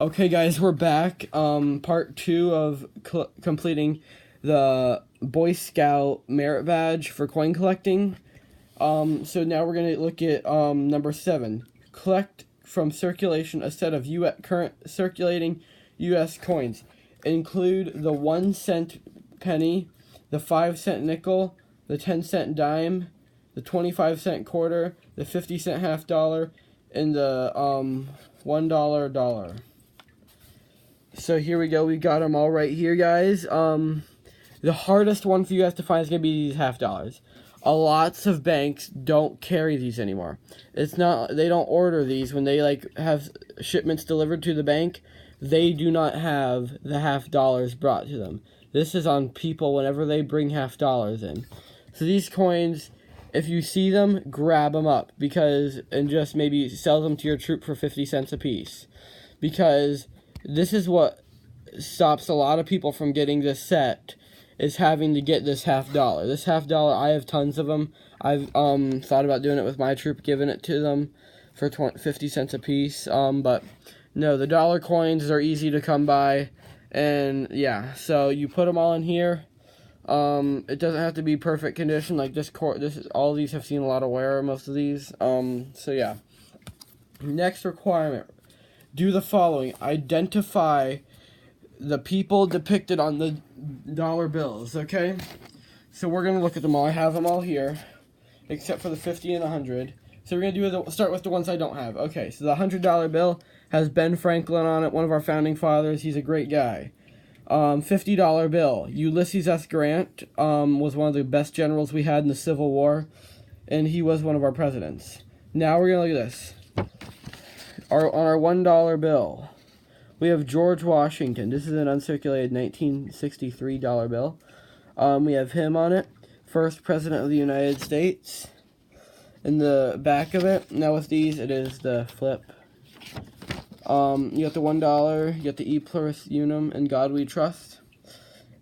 Okay, guys, we're back. Part 2 of completing the Boy Scout merit badge for coin collecting. So now we're gonna look at number 7. Collect from circulation a set of current circulating U.S. coins. Include the 1-cent penny, the 5-cent nickel, the 10-cent dime, the 25-cent quarter, the 50-cent half dollar, and the $1 dollar. So here we go. We got them all right here, guys. The hardest one for you guys to find is going to be these half dollars. Lots of banks don't carry these anymore. It's not, they don't order these when they have shipments delivered to the bank. They do not have the half dollars brought to them. This is on people whenever they bring half dollars in. So these coins, if you see them, grab them up and just maybe sell them to your troop for 50 cents a piece. Because this is what stops a lot of people from getting this set, is having to get this half dollar. This half dollar, I have tons of them. I've thought about doing it with my troop, giving it to them for 50 cents a piece. But no, the dollar coins are easy to come by, and yeah, so you put them all in here. It doesn't have to be perfect condition. Like all these have seen a lot of wear, most of these. So yeah. Next requirement. Do the following. Identify the people depicted on the dollar bills, okay? So we're going to look at them all. I have them all here, except for the 50 and 100. So we're going to start with the ones I don't have. Okay, so the $100 bill has Ben Franklin on it, one of our founding fathers. He's a great guy. $50 bill. Ulysses S. Grant was one of the best generals we had in the Civil War, and he was one of our presidents. Now we're going to look at this. On our $1 bill, we have George Washington. This is an uncirculated 1963 dollar bill. We have him on it. First president of the United States. In the back of it, now with these, it is the flip. You got the $1, you got the E pluribus unum, and God we trust.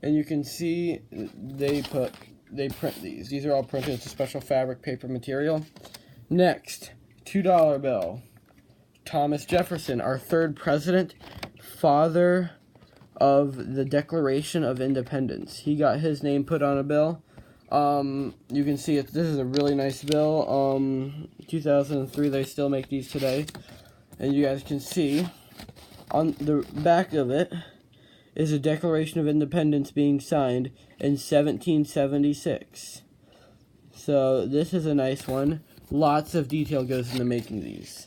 And you can see they print these. These are all printed. It's a special fabric paper material. Next, $2 bill. Thomas Jefferson, our third president, father of the Declaration of Independence. He got his name put on a bill. You can see this is a really nice bill. 2003, they still make these today. And you guys can see on the back of it is a Declaration of Independence being signed in 1776. So this is a nice one. Lots of detail goes into making these.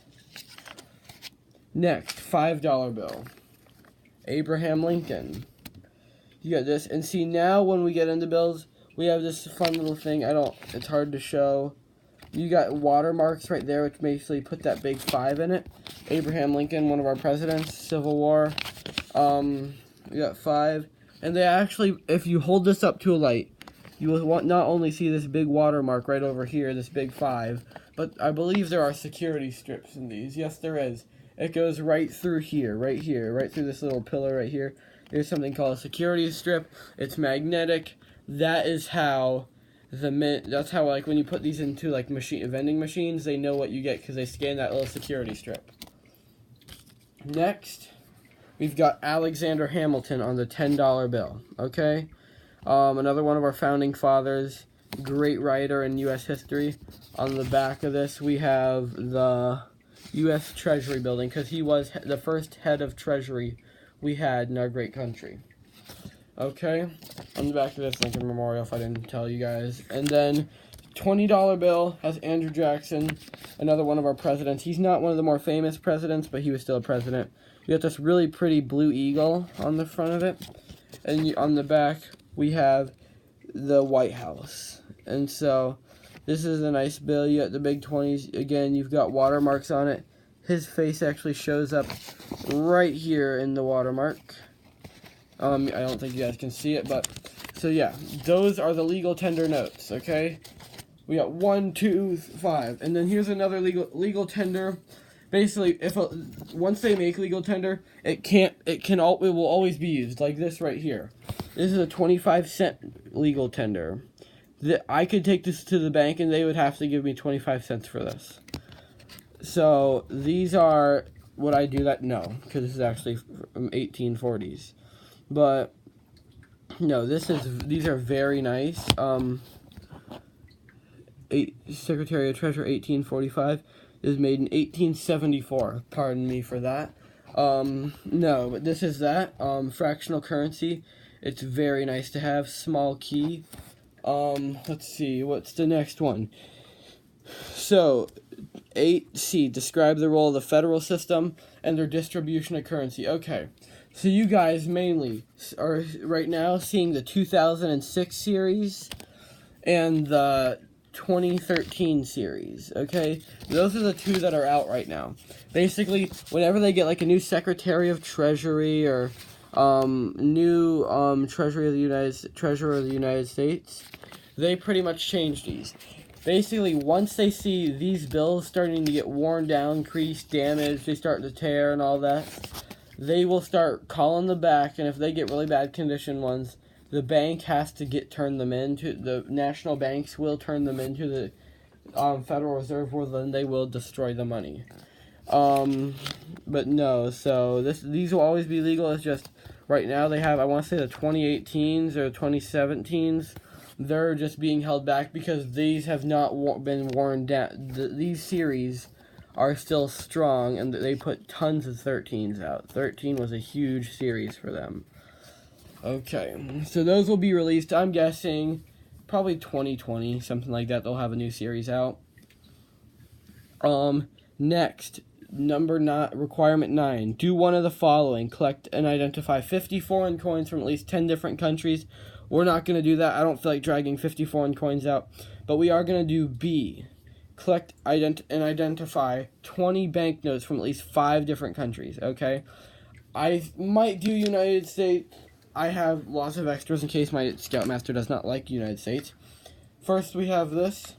Next, $5 bill. Abraham Lincoln. You got this. And see, now when we get into bills, we have this fun little thing. It's hard to show. You got watermarks right there, which basically put that big 5 in it. Abraham Lincoln, one of our presidents, Civil War. We got 5. And they actually, if you hold this up to a light, you will not only see this big watermark right over here, this big 5, but I believe there are security strips in these. Yes, there is. It goes right through here, right through this little pillar right here. There's something called a security strip. It's magnetic. That is how when you put these into vending machines, they know what you get because they scan that little security strip. Next, we've got Alexander Hamilton on the $10 bill. Okay, another one of our founding fathers, great writer in U.S. history. On the back of this, we have the U.S. Treasury building, because he was the first head of Treasury we had in our great country. Okay, on the back of this Lincoln Memorial, if I didn't tell you guys. And then $20 bill has Andrew Jackson, another one of our presidents. He's not one of the more famous presidents, but he was still a president. You got this really pretty blue eagle on the front of it. And on the back, we have the White House. And so this is a nice bill. You got the big 20s. Again, you've got watermarks on it. His face actually shows up right here in the watermark. I don't think you guys can see it, but so yeah, those are the legal tender notes. Okay, we got 1, 2, 5, and then here's another legal tender. Basically, once they make legal tender, it will always be used, like this right here. This is a 25-cent legal tender. I could take this to the bank and they would have to give me 25 cents for this. So these are would I do that? No, because this is actually from 1840s. But no, these are very nice. Secretary of Treasury 1845 is made in 1874. Pardon me for that. No, but this is that. Fractional currency. It's very nice to have. Small key. Let's see. What's the next one? So, 8C. Describe the role of the federal system and their distribution of currency. Okay. So you guys mainly are right now seeing the 2006 series and the 2013 series, okay? Those are the two that are out right now. Basically, whenever they get like a new Secretary of Treasury or new Treasurer of the United States, they pretty much change these. Basically, once they see these bills starting to get worn down, creased, damaged, they start to tear and all that, they will start calling them back, and if they get really bad condition ones, the bank has to turn them into, the national banks will turn them into the Federal Reserve, or then they will destroy the money. But no, so these will always be legal. It's just right now they have, I want to say the 2018s or 2017s, they're just being held back because these have not been worn down. These series are still strong, and they put tons of 13s out. 13 was a huge series for them. Okay, so those will be released, I'm guessing, probably 2020, something like that. They'll have a new series out. Next, requirement 9. Do one of the following. Collect and identify 50 foreign coins from at least 10 different countries. We're not going to do that. I don't feel like dragging 50 foreign coins out. But we are going to do B. Collect and identify 20 banknotes from at least 5 different countries, okay? I might do United States. I have lots of extras in case my Scoutmaster does not like United States. First, we have this.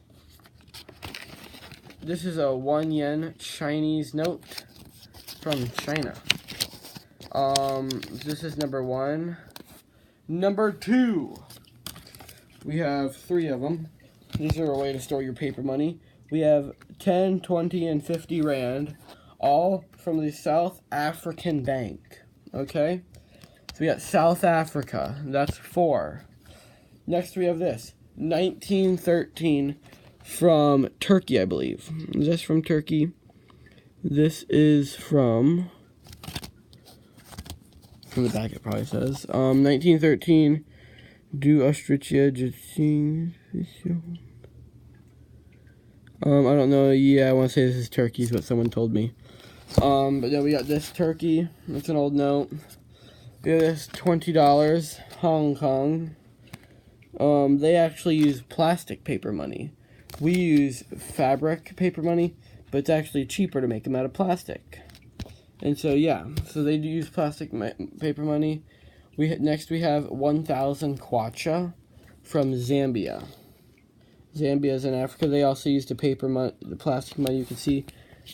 This is a 1 yen Chinese note from China. This is number 1. Number 2. We have 3 of them. These are a way to store your paper money. We have 10, 20, and 50 rand, all from the South African Bank. Okay? So we got South Africa. That's 4. Next we have this. 1913 from Turkey, I believe. Is this from Turkey? This is from the back it probably says. 1913. Do Ostricia I don't know. Yeah, I want to say this is Turkey, is what someone told me. But then we got this Turkey. That's an old note. We have this $20, Hong Kong. They actually use plastic paper money. We use fabric paper money, but it's actually cheaper to make them out of plastic. And so, yeah, so they do use plastic paper money. Next we have 1,000 kwacha from Zambia. Zambia is in Africa. They also use the plastic money. You can see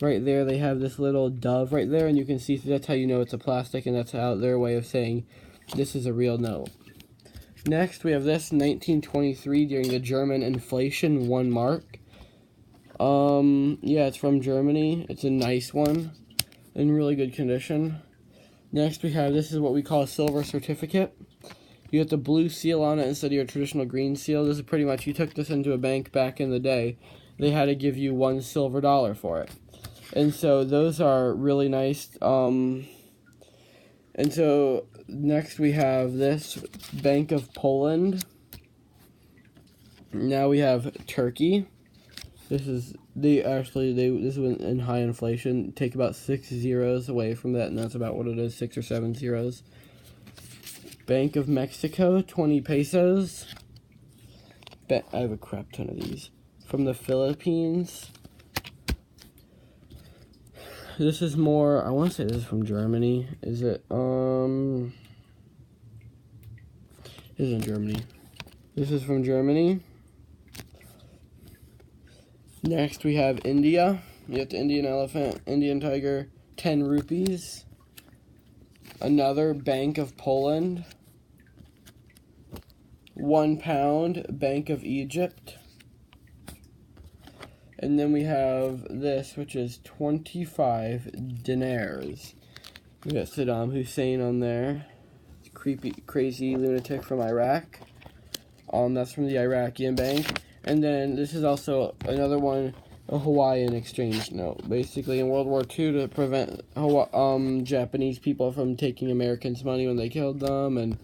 right there they have this little dove right there, and you can see that's how you know it's a plastic, and that's how their way of saying this is a real note. Next we have this 1923 during the German inflation, 1 mark. Yeah, it's from Germany. It's a nice one in really good condition. Next we have, this is what we call a silver certificate. You get the blue seal on it instead of your traditional green seal. This is pretty much, you took this into a bank back in the day, they had to give you $1 silver for it. And so those are really nice. And so next we have this Bank of Poland. Now we have Turkey. This is this is in high inflation. Take about 6 zeros away from that, and that's about what it is, 6 or 7 zeros. Bank of Mexico, 20 pesos. I have a crap ton of these. From the Philippines. This is more, I want to say this is from Germany. Is it? It isn't Germany. This is from Germany. Next we have India. You have the Indian elephant, Indian tiger, 10 rupees. Another Bank of Poland. £1 Bank of Egypt. And And then we have this, which is 25 dinars. We got Saddam Hussein on there. Creepy, crazy lunatic from Iraq. That's from the Iraqian bank. And then this is also another one, a Hawaiian exchange note. Basically, in World War II, to prevent Japanese people from taking Americans' money when they killed them and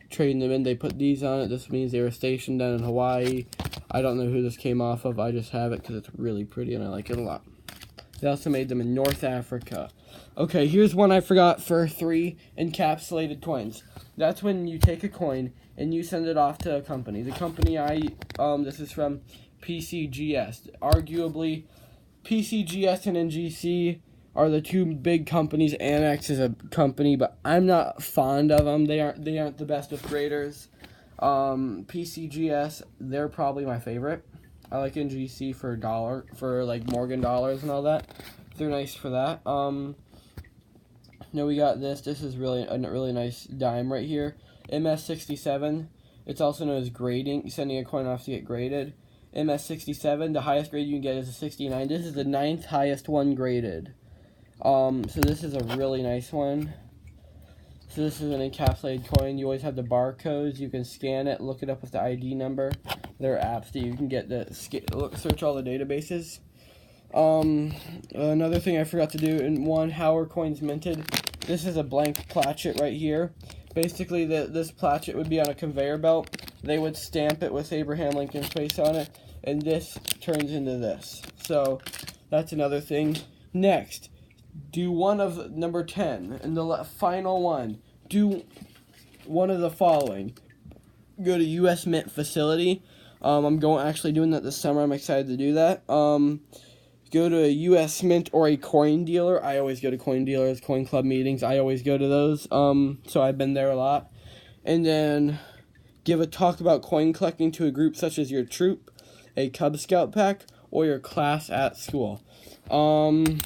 trading them in, they put these on it. This means they were stationed down in Hawaii. I don't know who this came off of. I just have it because it's really pretty and I like it a lot. They also made them in North Africa. Okay, here's one I forgot for 3 encapsulated coins. That's when you take a coin and you send it off to a company. The company this is from PCGS. Arguably, PCGS and NGC are the 2 big companies. Annex is a company, but I'm not fond of them. They aren't the best of graders. PCGS, they're probably my favorite. I like NGC for like Morgan dollars and all that. They're nice for that. Now we got this. This is really a really nice dime right here. MS67. It's also known as grading. Sending a coin off to get graded. MS67. The highest grade you can get is a 69. This is the 9th highest one graded. So this is a really nice one. So this is an encapsulated coin. You always have the barcodes. You can scan it, look it up with the ID number. There are apps that you can get to search all the databases. Another thing I forgot to do how are coins minted? This is a blank platchet right here. Basically, this platchet would be on a conveyor belt. They would stamp it with Abraham Lincoln's face on it, and this turns into this. So that's another thing. Next, do one of number 10, and the final one. Do one of the following. Go to U.S. Mint facility. I'm actually doing that this summer. I'm excited to do that. Go to a U.S. Mint or a coin dealer. I always go to coin dealers, coin club meetings. I always go to those. So I've been there a lot. And then give a talk about coin collecting to a group such as your troop, a Cub Scout pack, or your class at school. I'm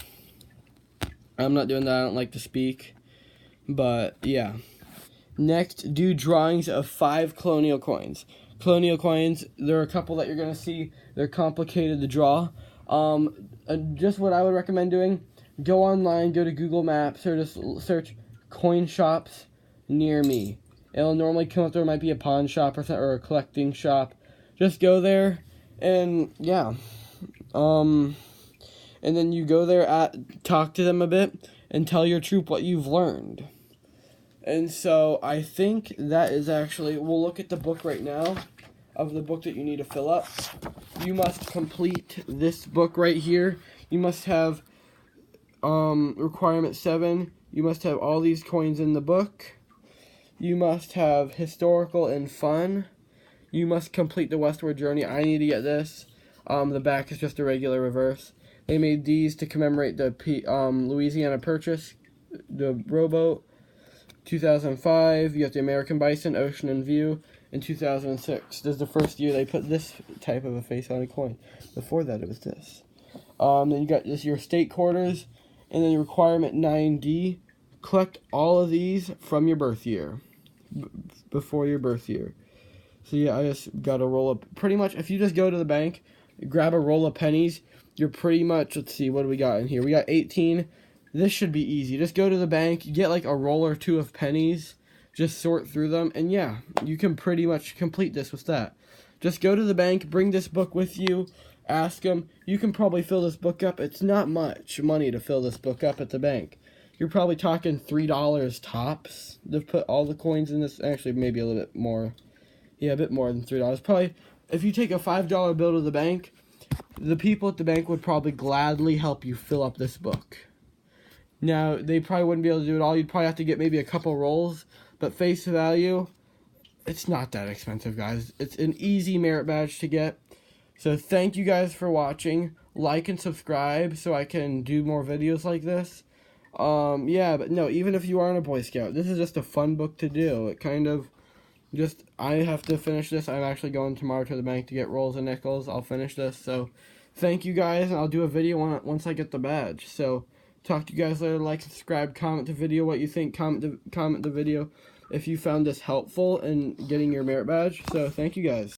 not doing that. I don't like to speak. But yeah. Next, do drawings of 5 colonial coins. Colonial coins, there are a couple that you're going to see. They're complicated to draw. Just what I would recommend doing, go online, go to Google Maps, or just search coin shops near me. It'll normally come up. There might be a pawn shop or a collecting shop. Just go there, and yeah. And then you go there, talk to them a bit, and tell your troop what you've learned. And so I think that is actually, we'll look at the book right now, of the book that you need to fill up. You must complete this book right here. You must have requirement 7. You must have all these coins in the book. You must have historical and fun. You must complete the westward journey. I need to get this. The back is just a regular reverse. They made these to commemorate the Louisiana Purchase, the rowboat. 2005, you have the American Bison, Ocean in View. In 2006, this is the first year they put this type of a face on a coin. Before that, it was this. Then you got your state quarters, and then requirement 9D. Collect all of these from your birth year, before your birth year. So yeah, I just got a roll up. Pretty much, if you just go to the bank, grab a roll of pennies, you're pretty much, let's see, what do we got in here? We got 18. This should be easy. Just go to the bank, get like a roll or 2 of pennies, just sort through them, and yeah, you can pretty much complete this with that. Just go to the bank, bring this book with you, ask them. You can probably fill this book up. It's not much money to fill this book up at the bank. You're probably talking $3 tops to put all the coins in this. Actually, maybe a little bit more. Yeah, a bit more than $3. Probably, if you take a $5 bill to the bank, the people at the bank would probably gladly help you fill up this book. Now, they probably wouldn't be able to do it all. You'd probably have to get maybe a couple rolls. But face value, it's not that expensive, guys. It's an easy merit badge to get. So thank you guys for watching. Like and subscribe so I can do more videos like this. Yeah, but no, even if you aren't a Boy Scout, this is just a fun book to do. It kind of just, I have to finish this. I'm actually going tomorrow to the bank to get rolls and nickels. I'll finish this. So thank you guys, and I'll do a video once I get the badge. So talk to you guys later. Like, subscribe, comment the video what you think. Comment the video if you found this helpful in getting your merit badge. So thank you guys.